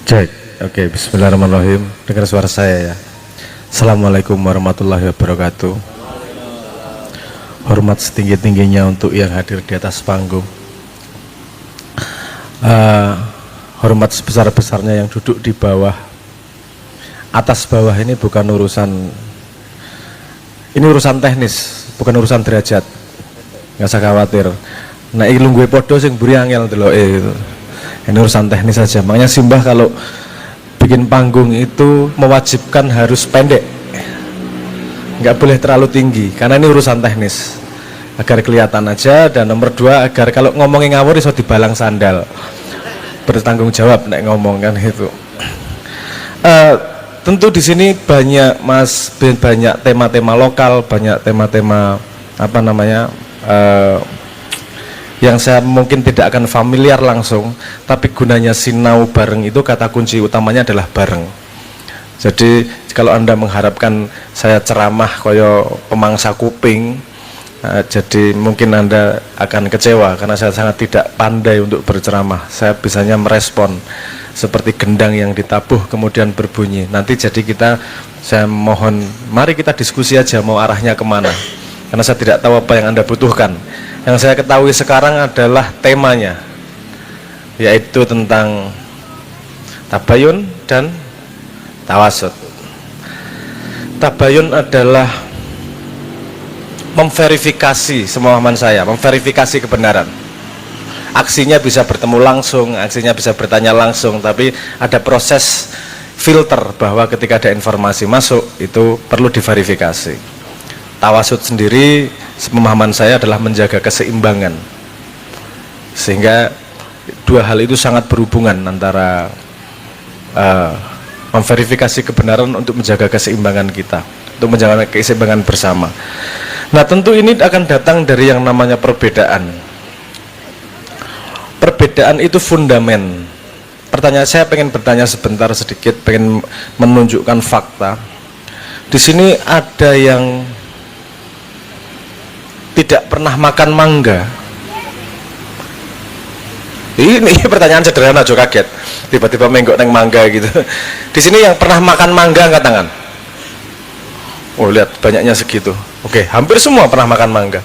Cek, oke, bismillahirrahmanirrahim. Dengar suara saya ya. Assalamualaikum warahmatullahi wabarakatuh. Hormat setinggi-tingginya untuk yang hadir di atas panggung. Hormat sebesar-besarnya yang duduk di bawah. Atas bawah ini bukan urusan, ini urusan teknis, bukan urusan derajat. Nggak usah khawatir. Nah, ilung gue podo sing buri angel delok itu. Ini urusan teknis saja. Makanya Simbah kalau bikin panggung itu mewajibkan harus pendek, nggak boleh terlalu tinggi, karena ini urusan teknis, agar kelihatan aja. Dan nomor dua, agar kalau ngomongin ngawur iso dibalang sandal, bertanggung jawab nek ngomong kan itu. Tentu di sini banyak banyak tema-tema lokal, banyak tema-tema apa namanya yang saya mungkin tidak akan familiar langsung, tapi gunanya sinau bareng itu kata kunci utamanya adalah bareng. Jadi kalau Anda mengharapkan saya ceramah koyo pemangsa kuping, jadi mungkin Anda akan kecewa karena saya sangat tidak pandai untuk berceramah. Saya bisanya merespon seperti gendang yang ditabuh kemudian berbunyi. Nanti jadi saya mohon mari kita diskusi aja mau arahnya kemana, karena saya tidak tahu apa yang Anda butuhkan. Yang saya ketahui sekarang adalah temanya, yaitu tentang tabayun dan tawasud. Tabayun adalah memverifikasi pemahaman saya, memverifikasi kebenaran. Aksinya bisa bertemu langsung, aksinya bisa bertanya langsung, tapi ada proses filter bahwa ketika ada informasi masuk itu perlu diverifikasi. Tawasud sendiri, pemahaman saya adalah menjaga keseimbangan, sehingga dua hal itu sangat berhubungan antara memverifikasi kebenaran untuk menjaga keseimbangan kita, untuk menjaga keseimbangan bersama. Nah, tentu ini akan datang dari yang namanya perbedaan. Perbedaan itu fundamen. Pertanyaan saya pengen bertanya sebentar sedikit, pengen menunjukkan fakta. Di sini ada yang tidak pernah makan mangga. Ini pertanyaan sederhana, jo kaget. Tiba-tiba menggok neng mangga gitu. Di sini yang pernah makan mangga angkat tangan. Oh, lihat banyaknya segitu. Oke, hampir semua pernah makan mangga.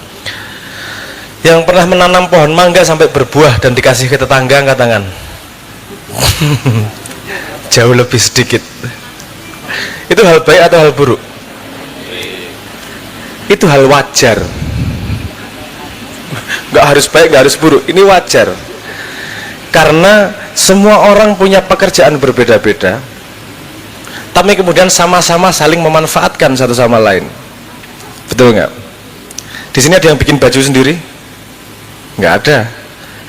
Yang pernah menanam pohon mangga sampai berbuah dan dikasih ke tetangga angkat tangan. Jauh lebih sedikit. Itu hal baik atau hal buruk? Itu hal wajar. Nggak harus baik, nggak harus buruk, ini wajar, karena semua orang punya pekerjaan berbeda-beda, tapi kemudian sama-sama saling memanfaatkan satu sama lain. Betul nggak? Di sini ada yang bikin baju sendiri? Nggak ada,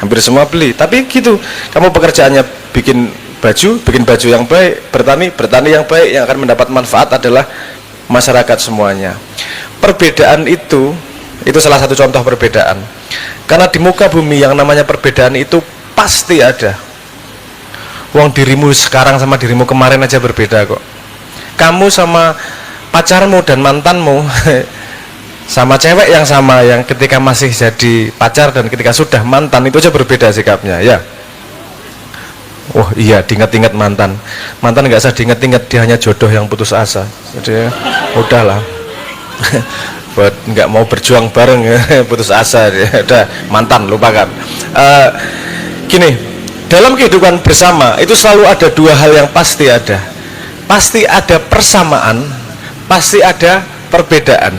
hampir semua beli. Tapi gitu, kamu pekerjaannya bikin baju yang baik, bertani yang baik, yang akan mendapat manfaat adalah masyarakat semuanya. Perbedaan itu salah satu contoh perbedaan, karena di muka bumi yang namanya perbedaan itu pasti ada. Wong dirimu sekarang sama dirimu kemarin aja berbeda kok. Kamu sama pacarmu dan mantanmu sama cewek yang sama, yang ketika masih jadi pacar dan ketika sudah mantan itu aja berbeda sikapnya ya. Oh iya, diingat-ingat mantan nggak usah diingat-ingat, dia hanya jodoh yang putus asa. Jadi udahlah. Buat nggak mau berjuang bareng putus asa, udah mantan lupakan. Gini, dalam kehidupan bersama itu selalu ada dua hal yang pasti ada. Pasti ada persamaan, pasti ada perbedaan,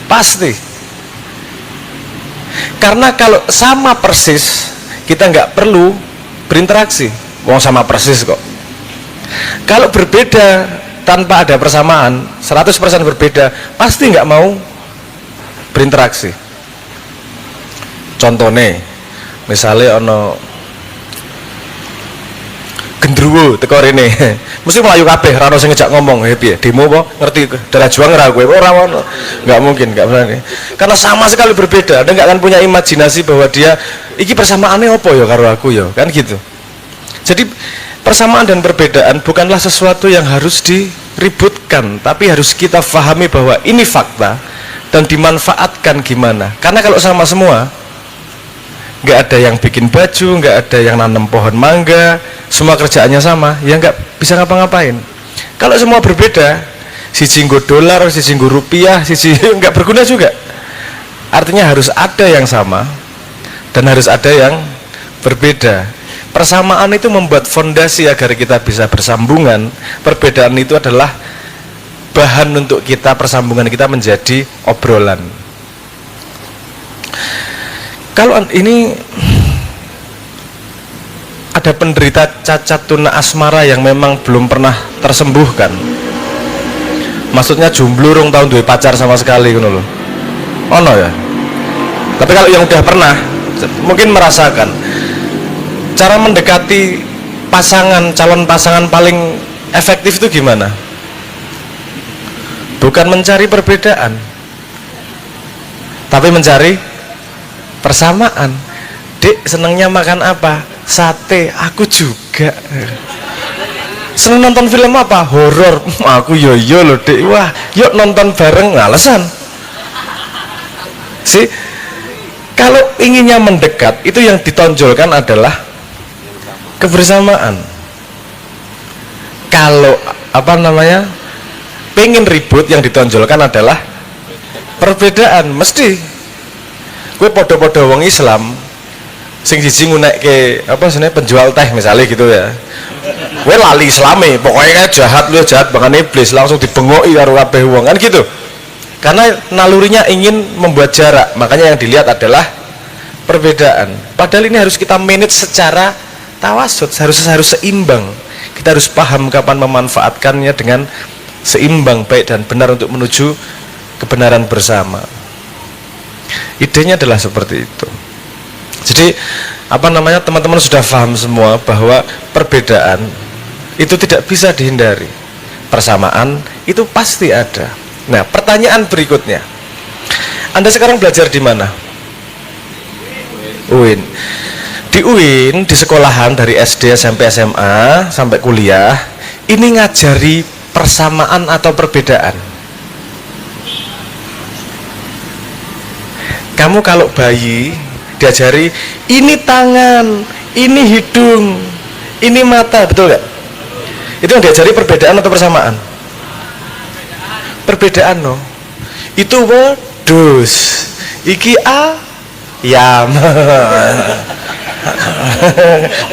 pasti. Karena kalau sama persis kita nggak perlu berinteraksi, wong sama persis kok. Kalau berbeda tanpa ada persamaan, 100% berbeda, pasti nggak mau berinteraksi. Contohnya, misalnya ono gendruwo teko rene, mesti melayu kabeh, rano sing ngejak ngomong, piye demo apa ngerti darah juang ra kowe ora ono. Nggak mungkin, nggak berani. Karena sama sekali berbeda, Anda nggak akan punya imajinasi bahwa dia iki persamaannya apa ya karo aku ya, kan gitu. Jadi persamaan dan perbedaan bukanlah sesuatu yang harus diributkan, tapi harus kita pahami bahwa ini fakta dan dimanfaatkan gimana. Karena kalau sama semua, nggak ada yang bikin baju, nggak ada yang nanam pohon mangga, semua kerjaannya sama, ya nggak bisa ngapa-ngapain. Kalau semua berbeda, siji nggo dolar, siji nggo rupiah, siji nggak berguna juga. Artinya harus ada yang sama dan harus ada yang berbeda. Persamaan itu membuat fondasi agar kita bisa bersambungan. Perbedaan itu adalah bahan untuk kita, persambungan kita menjadi obrolan. Kalau ini ada penderita cacat tuna asmara yang memang belum pernah tersembuhkan, maksudnya jomblo rong tahun duwe pacar sama sekali ngono lho. Ono ya. Tapi kalau yang udah pernah mungkin merasakan cara mendekati pasangan, calon pasangan paling efektif itu gimana? Bukan mencari perbedaan, tapi mencari persamaan. Dek senengnya makan apa? Sate. Aku juga. Seneng nonton film apa? Horor. Aku yo loh dek. Wah, yuk nonton bareng. Alasan sih, kalau inginnya mendekat, itu yang ditonjolkan adalah kebersamaan. Kalau pengen ribut, yang ditonjolkan adalah perbedaan. Mesti gue podo-podo wong Islam sing siji ngunekke penjual teh misalnya gitu ya, gue lali Islame, pokoknya kayak jahat, lu jahat bahkan iblis, langsung dibengoki karo kabeh wong kan gitu, karena nalurinya ingin membuat jarak. Makanya yang dilihat adalah perbedaan, padahal ini harus kita manage secara tawasud, harus seimbang. Kita harus paham kapan memanfaatkannya dengan seimbang, baik dan benar untuk menuju kebenaran bersama. Idenya adalah seperti itu. Jadi teman-teman sudah paham semua bahwa perbedaan itu tidak bisa dihindari, persamaan itu pasti ada. Nah, pertanyaan berikutnya, Anda sekarang belajar di mana? UIN. Di UIN, di sekolahan dari SD, SMP, SMA sampai kuliah, ini ngajari persamaan atau perbedaan? Kamu kalau bayi diajari ini tangan, ini hidung, ini mata, betul nggak? Itu yang diajari perbedaan atau persamaan? Perbedaan, no. Itu wedhus, iki ayam.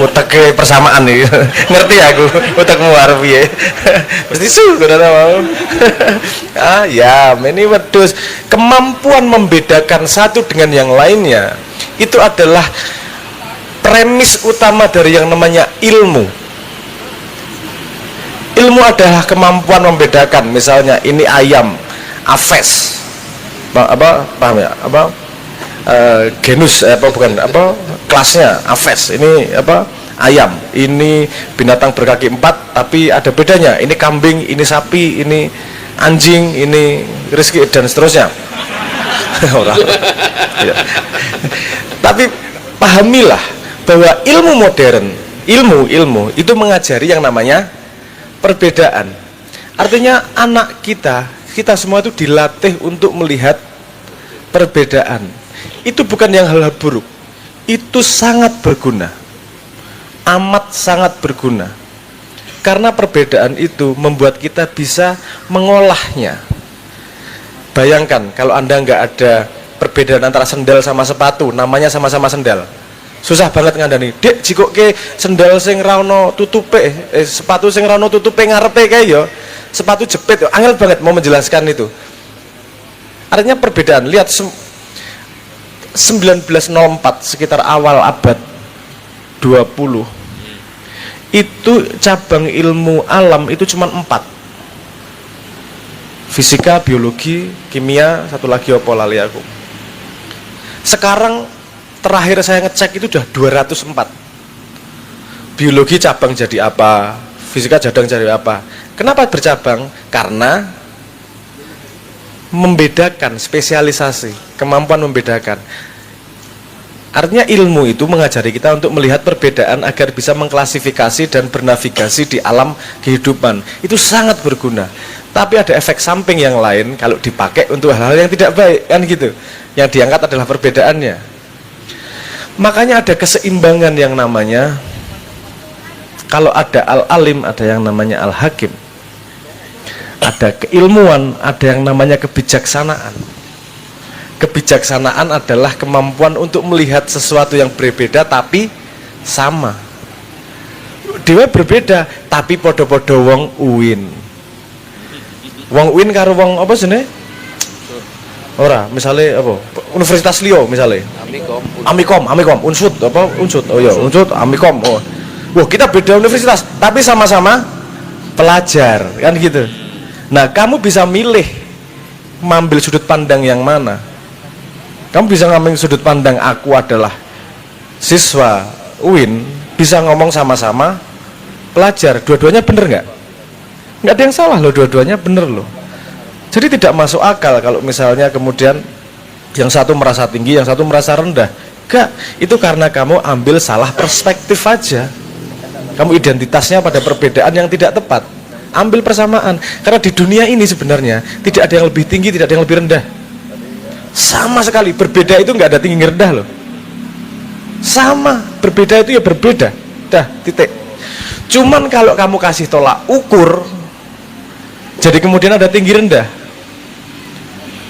Utek persamaan nih. Ngerti aku, utekmu arep piye. Mesti sudah tahu. Ayam, ini wedhus. Kemampuan membedakan satu dengan yang lainnya itu adalah premis utama dari yang namanya ilmu. Ilmu adalah kemampuan membedakan. Misalnya ini ayam, aves, paham ya? Genus kelasnya aves, ini ayam, ini binatang berkaki 4 tapi ada bedanya, ini kambing, ini sapi, ini anjing, ini rezeki dan seterusnya. Tapi pahamilah bahwa ilmu modern, ilmu itu mengajari yang namanya perbedaan. Artinya anak kita semua itu dilatih untuk melihat perbedaan. Itu bukan yang hal buruk, itu sangat berguna, amat sangat berguna, karena perbedaan itu membuat kita bisa mengolahnya. Bayangkan kalau Anda nggak ada perbedaan antara sendal sama sepatu, namanya sama-sama sendal, susah banget ngandani. Dek jiko ke sendal sing rano tutupe, sepatu sing rano tutupe ngarepe kayak yo, sepatu jepit, angel banget mau menjelaskan itu. Artinya perbedaan, lihat 1904 sekitar awal abad 20 itu cabang ilmu alam itu cuma 4, fisika, biologi, kimia, satu lagi apa lali aku. Sekarang terakhir saya ngecek itu udah 204. Biologi cabang jadi apa, fisika cabang jadi apa. Kenapa bercabang? Karena membedakan, spesialisasi, kemampuan membedakan. Artinya ilmu itu mengajari kita untuk melihat perbedaan agar bisa mengklasifikasi dan bernavigasi di alam kehidupan. Itu sangat berguna. Tapi ada efek samping yang lain kalau dipakai untuk hal-hal yang tidak baik, kan gitu. Yang diangkat adalah perbedaannya. Makanya ada keseimbangan yang namanya, kalau ada al-alim ada yang namanya al-hakim, ada keilmuan, ada yang namanya kebijaksanaan. Kebijaksanaan adalah kemampuan untuk melihat sesuatu yang berbeda tapi sama. Dewa berbeda tapi podo-podo wong uwin. Wong uwin karo wong apa sini? Ora, misalnya apa? Universitas Lio misalnya. Amikom, Unsud apa? Unsud. Oh ya, Unsud, Amikom. Oh. Wah, kita beda universitas tapi sama-sama pelajar, kan gitu. Nah, kamu bisa milih mengambil sudut pandang yang mana. Kamu bisa ngambil sudut pandang aku adalah siswa UIN, bisa ngomong sama-sama pelajar, dua-duanya bener nggak? Nggak ada yang salah loh, dua-duanya bener loh. Jadi tidak masuk akal kalau misalnya kemudian yang satu merasa tinggi, yang satu merasa rendah. Enggak, itu karena kamu ambil salah perspektif aja. Kamu identitasnya pada perbedaan yang tidak tepat. Ambil persamaan, karena di dunia ini sebenarnya tidak ada yang lebih tinggi, tidak ada yang lebih rendah. Sama sekali, berbeda itu nggak ada tinggi rendah loh. Sama, berbeda itu ya berbeda. Dah, titik. Cuman kalau kamu kasih tolak ukur, jadi kemudian ada tinggi rendah.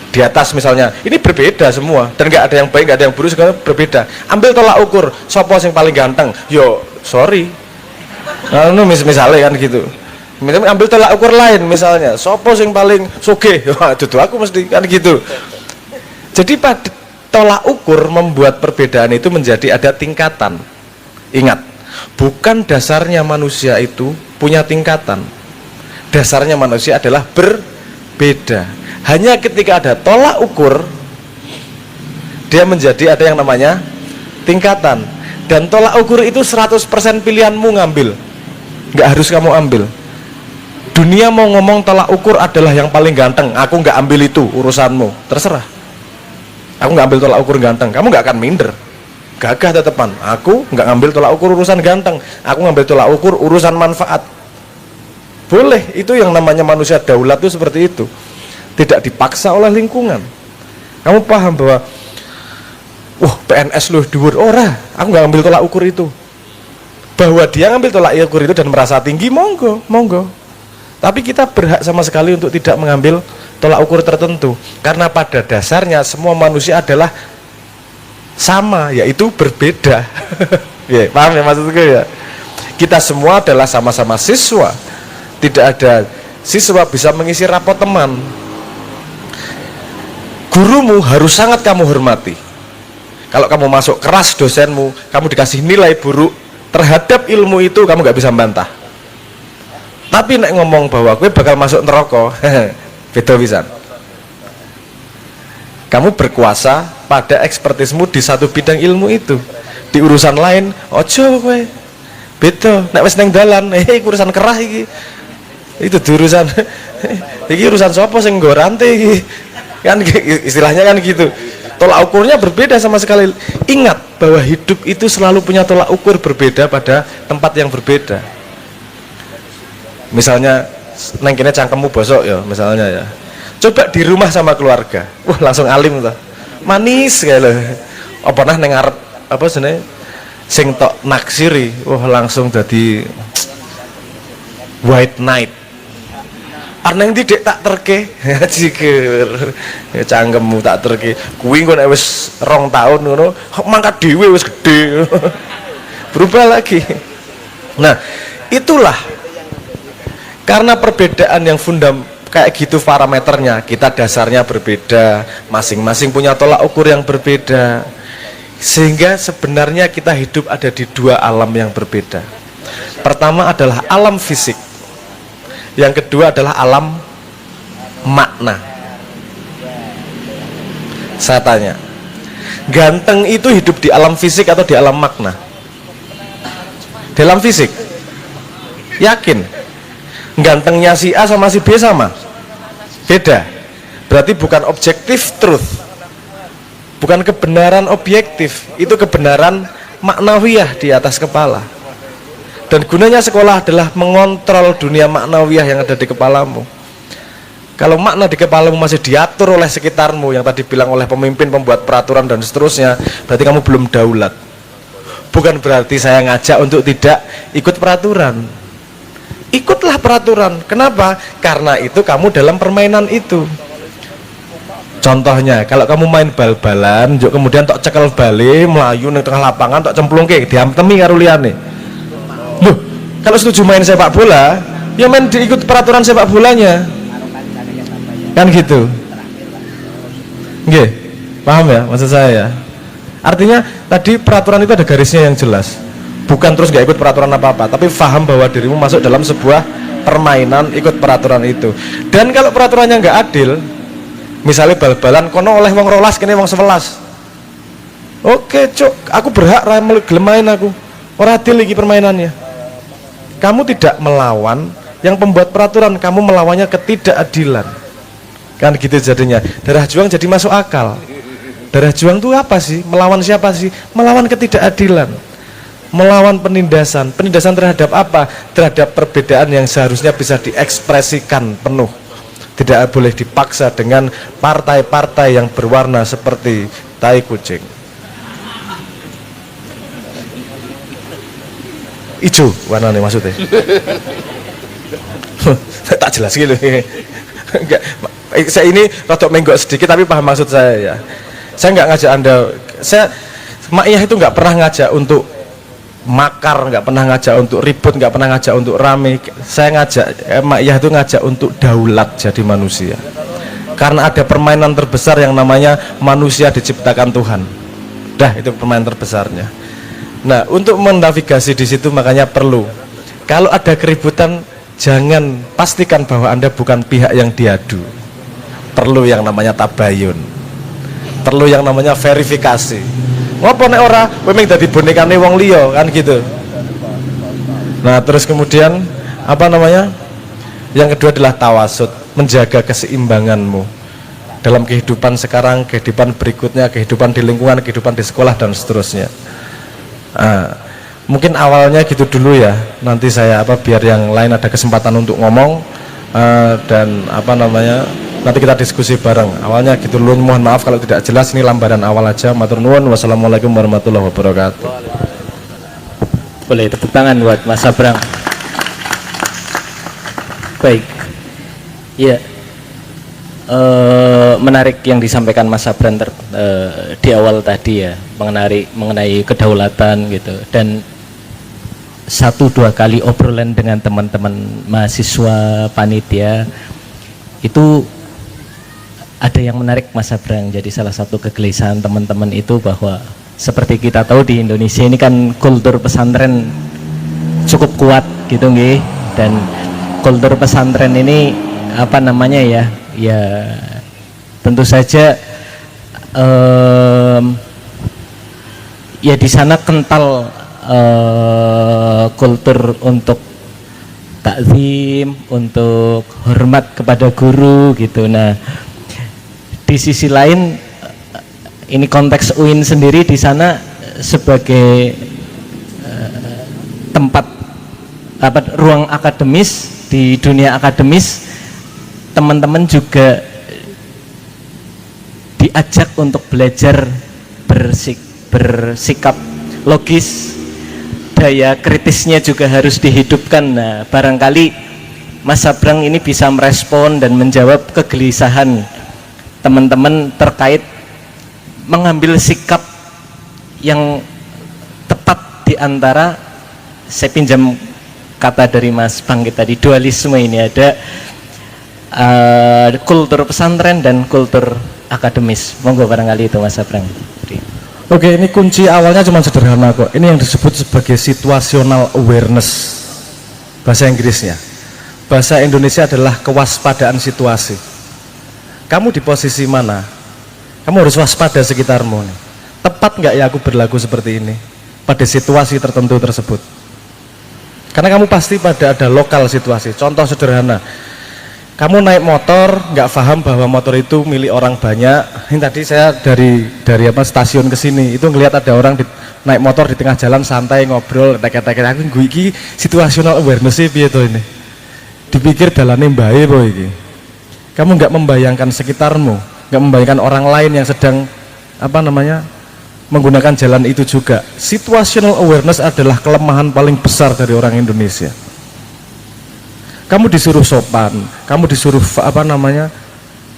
Di atas misalnya, ini berbeda semua dan nggak ada yang baik, nggak ada yang buruk, segala berbeda. Ambil tolak ukur, sopo yang paling ganteng? Yo, sorry. Nah, misalnya kan gitu. Ambil tolak ukur lain misalnya, sopo yang paling soge? Wah, itu aku mesti kan gitu. Jadi pada tolak ukur membuat perbedaan itu menjadi ada tingkatan. Ingat, bukan dasarnya manusia itu punya tingkatan. Dasarnya manusia adalah berbeda. Hanya ketika ada tolak ukur, dia menjadi ada yang namanya tingkatan. Dan tolak ukur itu 100% pilihanmu ngambil, nggak harus kamu ambil. Dunia mau ngomong tolak ukur adalah yang paling ganteng, aku nggak ambil itu, urusanmu, terserah. Aku nggak ambil tolak ukur ganteng, kamu nggak akan minder, gagah tetepan. Aku nggak ngambil tolak ukur urusan ganteng, aku ngambil tolak ukur urusan manfaat. Boleh, itu yang namanya manusia daulat itu seperti itu, tidak dipaksa oleh lingkungan. Kamu paham bahwa wah PNS loh dhuwur, ora, aku nggak ambil tolak ukur itu. Bahwa dia ngambil tolak ukur itu dan merasa tinggi, monggo, monggo. Tapi kita berhak sama sekali untuk tidak mengambil tolak ukur tertentu, karena pada dasarnya semua manusia adalah sama, yaitu berbeda. Ya, paham ya maksudku ya? Kita semua adalah sama-sama siswa. Tidak ada siswa bisa mengisi rapot teman. Gurumu harus sangat kamu hormati. Kalau kamu masuk keras dosenmu, kamu dikasih nilai buruk terhadap ilmu itu, kamu nggak bisa membantah. Tapi nek ngomong bahwa gue bakal masuk neraka, beda pisan. Kamu berkuasa pada ekspertismu di satu bidang ilmu itu. Di urusan lain, ojo gue. Beda, nek wis neng dalan, urusan kerah iki. Itu urusan iki urusan sapa sing nggo rantai iki. Kan istilahnya kan gitu. Tolak ukurnya berbeda sama sekali. Ingat bahwa hidup itu selalu punya tolak ukur berbeda pada tempat yang berbeda. Misalnya neng kene cangkemmu bosok ya, misalnya ya. Coba di rumah sama keluarga, wah langsung alim tuh, manis kayak lo. Apa nah neng arep apa seneng sing tok naksiri, wah langsung jadi white knight. Arneng tidak tak terke, jikir ya cangkemmu tak terke. Kuwi kok wis 2 tahun ngono, mangkat dhewe wis gede, berubah lagi. Nah itulah. Karena perbedaan yang kayak gitu parameternya, kita dasarnya berbeda, masing-masing punya tolak ukur yang berbeda, sehingga sebenarnya kita hidup ada di 2 alam yang berbeda. Pertama adalah alam fisik, yang kedua adalah alam makna. Saya tanya, ganteng itu hidup di alam fisik atau di alam makna? Di alam fisik? Yakin? Gantengnya si A sama si B sama? Beda. Berarti bukan objektif truth, bukan kebenaran objektif, itu kebenaran maknawiyah di atas kepala. Dan gunanya sekolah adalah mengontrol dunia maknawiyah yang ada di kepalamu. Kalau makna di kepalamu masih diatur oleh sekitarmu, yang tadi bilang oleh pemimpin, pembuat peraturan dan seterusnya, berarti kamu belum daulat. Bukan berarti saya ngajak untuk tidak ikut peraturan. Ikutlah peraturan. Kenapa? Karena itu kamu dalam permainan itu. Contohnya, kalau kamu main bal-balan, kemudian tok cekel bale, melayu di tengah lapangan, tok cemplungke, diamtemi karo liyane. Loh, kalau setuju main sepak bola, ya main diikut peraturan sepak bolanya. Kan gitu. Nggih, paham ya maksud saya ya? Artinya tadi peraturan itu ada garisnya yang jelas. Bukan terus nggak ikut peraturan apa-apa, tapi paham bahwa dirimu masuk dalam sebuah permainan, ikut peraturan itu. Dan kalau peraturannya nggak adil, misalnya bal-balan kono oleh wong 12 kene wong 11. Oke, cuk, aku berhak ra gelem main aku. Ora adil iki permainannya. Kamu tidak melawan yang pembuat peraturan, kamu melawannya ketidakadilan. Kan gitu jadinya. Darah juang jadi masuk akal. Darah juang itu apa sih? Melawan siapa sih? Melawan ketidakadilan. Melawan penindasan. Penindasan terhadap apa? Terhadap perbedaan yang seharusnya bisa diekspresikan penuh. Tidak boleh dipaksa dengan partai-partai yang berwarna seperti tai kucing. Ijo warnanya maksudnya. Tak jelas gitu. Enggak, saya ini rotok menggok sedikit tapi paham maksud saya ya. Saya nggak ngajak Anda, Maiyah itu nggak pernah ngajak untuk makar, nggak pernah ngajak untuk ribut, nggak pernah ngajak untuk rame. Saya ngajak, Maiyah itu ngajak untuk daulat jadi manusia. Karena ada permainan terbesar yang namanya manusia diciptakan Tuhan. Dah, itu permainan terbesarnya. Nah, untuk menavigasi di situ makanya perlu. Kalau ada keributan, jangan, pastikan bahwa Anda bukan pihak yang diadu. Perlu yang namanya tabayun. Perlu yang namanya verifikasi. Ngopo nek ora kowe mung dadi bonekane wong liya kan gitu. Nah, terus kemudian apa namanya? Yang kedua adalah tawasud, menjaga keseimbanganmu dalam kehidupan sekarang, kehidupan berikutnya, kehidupan di lingkungan, kehidupan di sekolah dan seterusnya. Mungkin awalnya gitu dulu ya. Nanti saya biar yang lain ada kesempatan untuk ngomong dan apa namanya? Nanti kita diskusi bareng. Awalnya gitu dulu, mohon maaf kalau tidak jelas, ini lambaran awal aja. Matur nuwun, wassalamualaikum warahmatullahi wabarakatuh. Boleh tepuk tangan buat Mas Abrang. Baik. Ya. Menarik yang disampaikan Mas Abrang di awal tadi ya, mengenai kedaulatan gitu. Dan 1-2 kali obrolan dengan teman-teman mahasiswa panitia itu ada yang menarik Mas Abrang. Jadi salah satu kegelisahan teman-teman itu bahwa seperti kita tahu di Indonesia ini kan kultur pesantren cukup kuat gitu nggih, dan kultur pesantren ini apa namanya ya, ya tentu saja ya di sana kental kultur untuk takzim, untuk hormat kepada guru gitu. Nah, di sisi lain ini konteks UIN sendiri di sana sebagai tempat ruang akademis, di dunia akademis teman-teman juga diajak untuk belajar bersikap logis, daya kritisnya juga harus dihidupkan. Nah, barangkali Mas Abrang ini bisa merespon dan menjawab kegelisahan teman-teman terkait mengambil sikap yang tepat di antara, saya pinjam kata dari Mas Bangkit tadi, dualisme ini. Ada kultur pesantren dan kultur akademis. Monggo barangkali itu Mas Abrang. Oke, ini kunci awalnya cuma sederhana kok. Ini yang disebut sebagai situational awareness bahasa Inggrisnya. Bahasa Indonesia adalah kewaspadaan situasi. Kamu di posisi mana? Kamu harus waspada sekitarmu nih. Tepat nggak ya aku berlaku seperti ini pada situasi tertentu tersebut? Karena kamu pasti pada ada lokal situasi. Contoh sederhana, kamu naik motor, nggak paham bahwa motor itu milik orang banyak. Ini tadi saya dari stasiun ke sini itu ngelihat ada orang naik motor di tengah jalan santai ngobrol, tek-tek. Aku gue iki situational awareness sih piye to ini? Dipikir dalane mbae po iki. Kamu nggak membayangkan sekitarmu, nggak membayangkan orang lain yang sedang apa namanya menggunakan jalan itu juga. Situational awareness adalah kelemahan paling besar dari orang Indonesia. Kamu disuruh sopan, kamu disuruh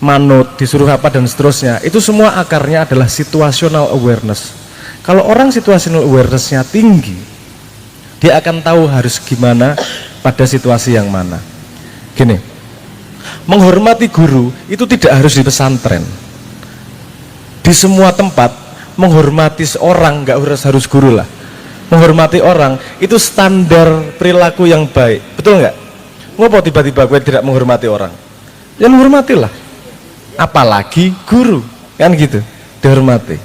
manut, disuruh apa dan seterusnya. Itu semua akarnya adalah situational awareness. Kalau orang situational awareness-nya tinggi, dia akan tahu harus gimana pada situasi yang mana. Gini, menghormati guru itu tidak harus di pesantren. Di semua tempat, menghormati seorang nggak harus guru lah. Menghormati orang itu standar perilaku yang baik, betul nggak? Ngopo tiba-tiba gue tidak menghormati orang? Ya menghormatilah. Apalagi guru, kan gitu, dihormati.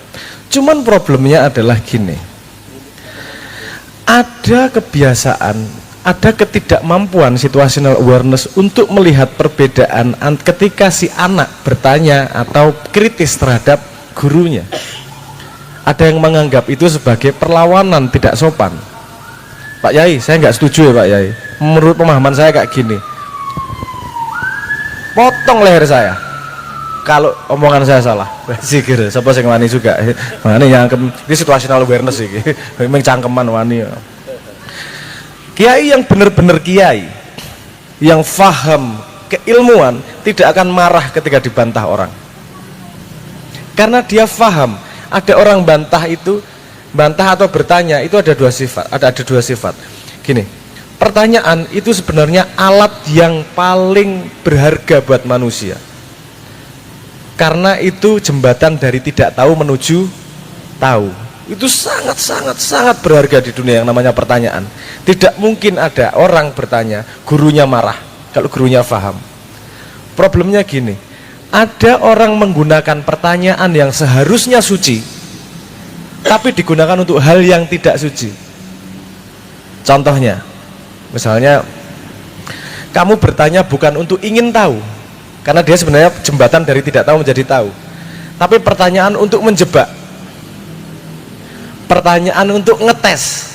Cuman problemnya adalah gini. Ada kebiasaan, ada ketidakmampuan situational awareness untuk melihat perbedaan ketika si anak bertanya atau kritis terhadap gurunya. Ada yang menganggap itu sebagai perlawanan, tidak sopan. Pak Yai, saya nggak setuju ya Pak Yai. Menurut pemahaman saya kayak gini, potong leher saya kalau omongan saya salah. Sikir, siapa sing wani juga. Wani yang ini situational awareness iki. Memang cangkeman wani. Kiai yang benar-benar kiai, yang faham keilmuan, tidak akan marah ketika dibantah orang. Karena dia faham, ada orang bantah atau bertanya itu ada dua sifat, ada dua sifat. Gini, pertanyaan itu sebenarnya alat yang paling berharga buat manusia. Karena itu jembatan dari tidak tahu menuju tahu. Itu sangat berharga di dunia yang namanya pertanyaan. Tidak mungkin ada orang bertanya, gurunya marah kalau gurunya faham. Problemnya gini, ada orang menggunakan pertanyaan yang seharusnya suci, tapi digunakan untuk hal yang tidak suci. Contohnya, misalnya kamu bertanya bukan untuk ingin tahu, karena dia sebenarnya jembatan dari tidak tahu menjadi tahu, tapi pertanyaan untuk menjebak, pertanyaan untuk ngetes.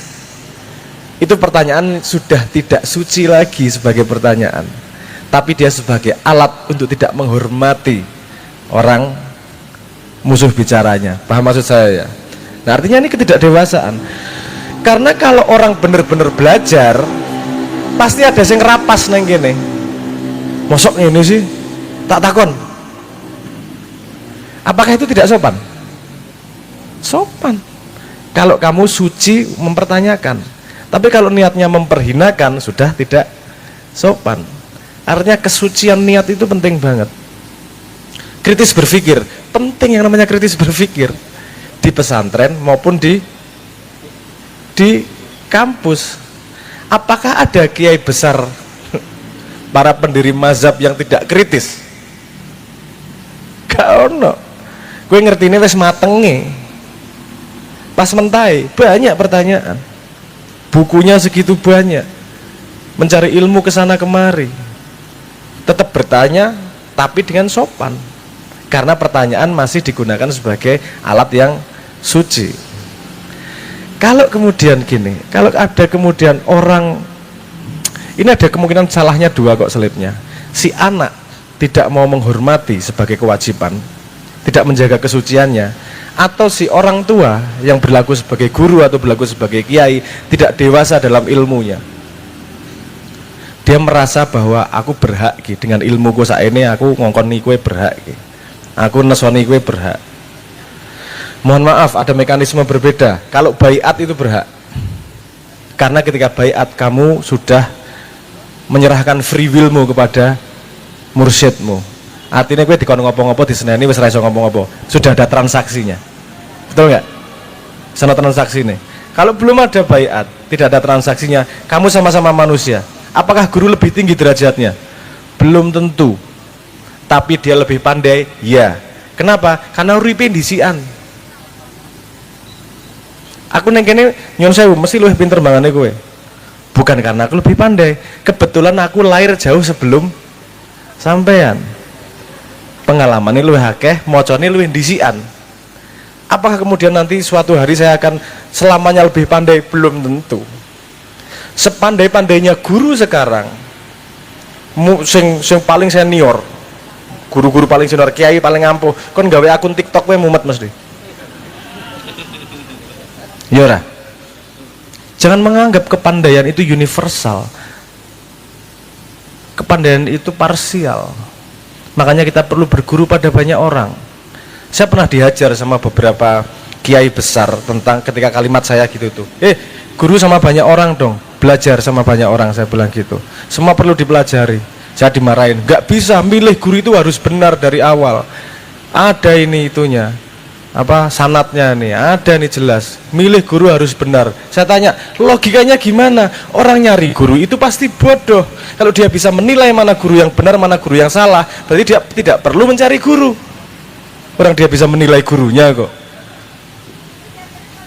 Itu pertanyaan sudah tidak suci lagi sebagai pertanyaan, tapi dia sebagai alat untuk tidak menghormati orang musuh bicaranya. Paham maksud saya ya? Nah, artinya ini ketidakdewasaan. Karena kalau orang benar-benar belajar, pasti ada yang rapas neng gini. Mosok ini sih, tak takon. Apakah itu tidak sopan? Sopan. Kalau kamu suci mempertanyakan. Tapi kalau niatnya memperhinakan, sudah tidak sopan. Artinya kesucian niat itu penting banget. Kritis berpikir, penting yang namanya kritis berpikir. Di pesantren maupun di kampus. Apakah ada kiai besar para pendiri mazhab yang tidak kritis? Gak ono. Gue ngerti ini wes matenge. Pas mentai banyak pertanyaan. Bukunya segitu banyak. Mencari ilmu kesana kemari. Tetap bertanya tapi dengan sopan. Karena pertanyaan masih digunakan sebagai alat yang suci. Kalau kemudian gini, kalau ada kemudian orang, ini ada kemungkinan salahnya dua kok selipnya. Si anak tidak mau menghormati sebagai kewajiban, tidak menjaga kesuciannya, atau si orang tua yang berlaku sebagai guru atau berlaku sebagai kiai tidak dewasa dalam ilmunya. Dia merasa bahwa aku berhak dengan ilmuku saat ini, aku ngongkoni kue berhak, aku nesoni kue berhak. Mohon maaf, ada mekanisme berbeda. Kalau baiat itu berhak, karena ketika baiat kamu sudah menyerahkan free willmu kepada mursyidmu. Artinya gue dikon ngopo-ngopo di seneni wis ra iso ngopo-ngopo. Sudah ada transaksinya. Betul nggak? Sana transaksi nih. Kalau belum ada baiat, tidak ada transaksinya, kamu sama-sama manusia. Apakah guru lebih tinggi derajatnya? Belum tentu. Tapi dia lebih pandai? Ya. Kenapa? Karena uripe ndisikan. Aku neng kene nyon sewu mesti luwih pinter bangane kowe. Bukan karena aku lebih pandai, kebetulan aku lahir jauh sebelum sampean. Pengalamannya luwih akeh, mocone luwih ndisikan. Apakah kemudian nanti suatu hari saya akan selamanya lebih pandai? Belum tentu. Sepandai-pandainya guru sekarang, sing paling senior, guru-guru paling senior, kiai paling ampuh, kon gawe akun TikTok kowe mumet mesti. Ya ora? Jangan menganggap kepandaian itu universal. Kepandaian itu parsial. Makanya kita perlu berguru pada banyak orang. Saya pernah diajar sama beberapa kiai besar tentang ketika kalimat saya gitu tuh. Guru sama banyak orang dong, belajar sama banyak orang, saya bilang gitu. Semua perlu dipelajari. Saya dimarahin, nggak bisa milih guru itu harus benar dari awal. Ada ini itunya, apa sanatnya nih, ada nih jelas. Milih guru harus benar. Saya tanya, logikanya gimana? Orang nyari guru itu pasti bodoh. Kalau dia bisa menilai mana guru yang benar, mana guru yang salah, berarti dia tidak perlu mencari guru. Orang dia bisa menilai gurunya kok.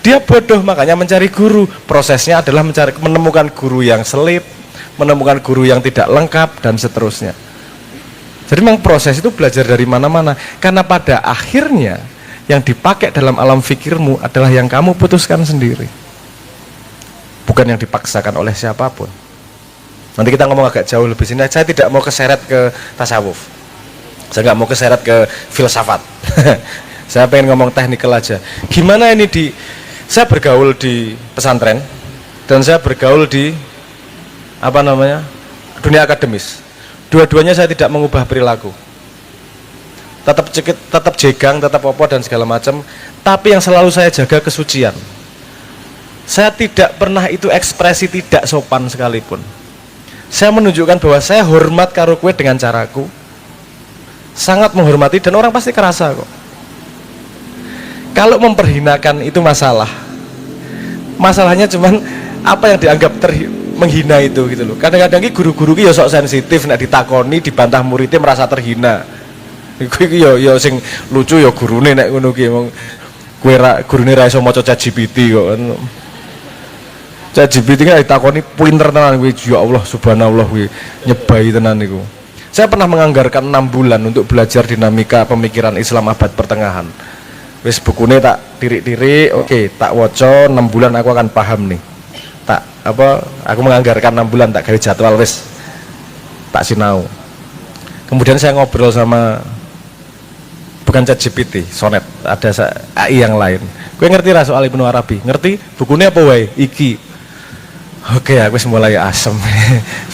Dia bodoh, makanya mencari guru. Prosesnya adalah menemukan guru yang selip, menemukan guru yang tidak lengkap, dan seterusnya. Jadi memang proses itu belajar dari mana-mana. Karena pada akhirnya yang dipakai dalam alam fikirmu adalah yang kamu putuskan sendiri, bukan yang dipaksakan oleh siapapun. Nanti kita ngomong agak jauh lebih sini. Saya tidak mau keseret ke tasawuf, saya nggak mau keseret ke filsafat. Saya pengen ngomong teknikal aja. Gimana ini saya bergaul di pesantren dan saya bergaul di dunia akademis. Dua-duanya saya tidak mengubah perilaku. Tetap jegang, tetap opo dan segala macam. Tapi yang selalu saya jaga kesucian. Saya tidak pernah itu ekspresi tidak sopan sekalipun. Saya menunjukkan bahwa saya hormat karo kue dengan caraku. Sangat menghormati dan orang pasti kerasa kok. Kalau memperhinakan itu masalah. Masalahnya cuman apa yang dianggap menghina itu gitu loh. Kadang-kadang guru-guru ya sok sensitif, nek ditakoni dibantah muridnya merasa terhina. Iku ya sing lucu ya gurune nek ngono ki wong kowe gurune ra iso maca ChatGPT kok. ChatGPT kan ditakoni pinter tenan kuwi, ya Allah subhanallah kuwi nyebai tenan niku. Saya pernah menganggarkan 6 bulan untuk belajar dinamika pemikiran Islam abad pertengahan. Wis bukune tak tirik-tirik, oke, tak waca 6 bulan aku akan paham nih. Aku menganggarkan 6 bulan tak gawe jadwal wis tak sinau. Kemudian saya ngobrol sama bukan ChatGPT, Sonet, ada AI yang lain. Gue ngerti ra soal Ibnu Arabi? Ngerti? Bukunya apa wae? Iki. Oke, aku wis mulai asem.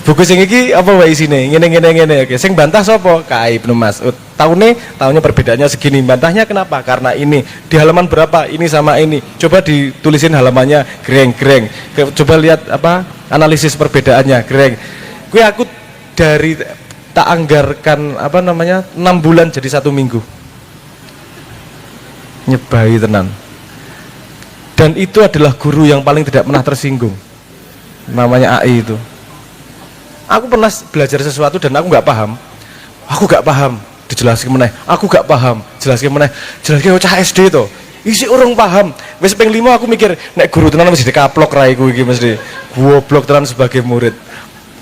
Buku sing iki apa wae isine? Ngene. Oke, sing bantah sapa? Ka Ibnu Mas'ud. Tahunnya perbedaannya segini. Bantahnya kenapa? Karena ini. Di halaman berapa? Ini sama ini. Coba ditulisin halamannya greng. Coba lihat analisis perbedaannya greng. Gue aku dari tak anggarkan 6 bulan jadi 1 minggu. Nyebai tenan. Dan itu adalah guru yang paling tidak pernah tersinggung. Namanya AI itu. Aku pernah belajar sesuatu dan aku nggak paham, dijelaskan meneh. Aku nggak paham, jelaskan meneh. Jelaskan bocah SD to. Isi urung paham. Wis ping 5 aku mikir nek guru tenan mesti dikaplok raiku iki mesti goblok tenan sebagai murid.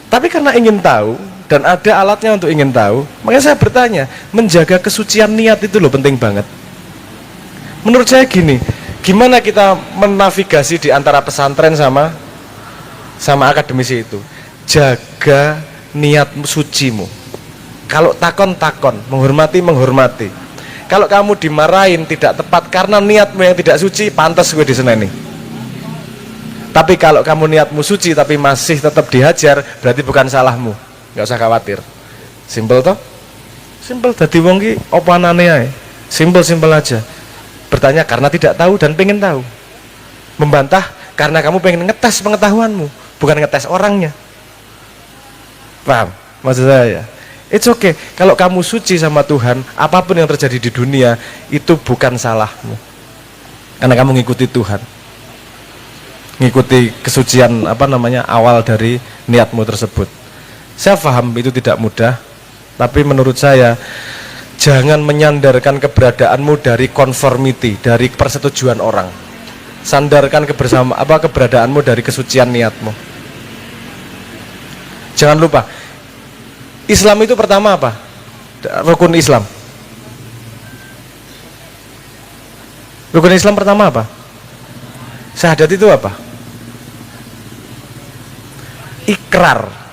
Tapi karena ingin tahu dan ada alatnya untuk ingin tahu, makanya saya bertanya, menjaga kesucian niat itu loh penting banget. Menurut saya gini, gimana kita menavigasi di antara pesantren sama akademisi itu? Jaga niat sucimu. Kalau takon, menghormati. Kalau kamu dimarahin tidak tepat karena niatmu yang tidak suci, pantas gue diseneni. Tapi kalau kamu niatmu suci tapi masih tetap dihajar, berarti bukan salahmu. Nggak usah khawatir. Simpel toh? Simpel. Dadi wong ki apa anane ae. Simpel aja. Bertanya karena tidak tahu dan pengen tahu. Membantah karena kamu pengen ngetes pengetahuanmu, bukan ngetes orangnya. Paham maksud saya? It's okay. Kalau kamu suci sama Tuhan, apapun yang terjadi di dunia itu bukan salahmu. Karena kamu ngikuti Tuhan. Ngikuti kesucian awal dari niatmu tersebut. Saya paham itu tidak mudah, tapi menurut saya jangan menyandarkan keberadaanmu dari conformity, dari persetujuan orang. Sandarkan keberadaanmu dari kesucian niatmu. Jangan lupa, Islam itu pertama apa? Rukun Islam. Rukun Islam pertama apa? Syahadat itu apa? Ikrar.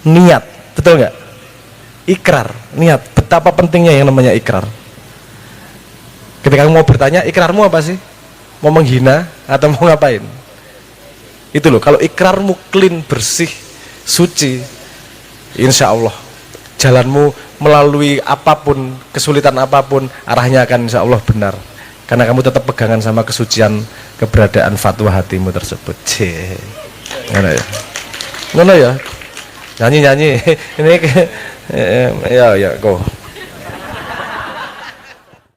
Niat, betul nggak? Ikrar, niat. Betapa pentingnya yang namanya ikrar. Ketika kamu mau bertanya, ikrarmu apa sih? mau menghina atau mau ngapain. Itu loh, kalau ikrarmu clean, bersih, suci, insya Allah jalanmu melalui apapun, kesulitan apapun, arahnya akan insya Allah benar, karena kamu tetap pegangan sama kesucian keberadaan fatwa hatimu tersebut. Ngono ya, ngono ya, nyanyi ini ya kok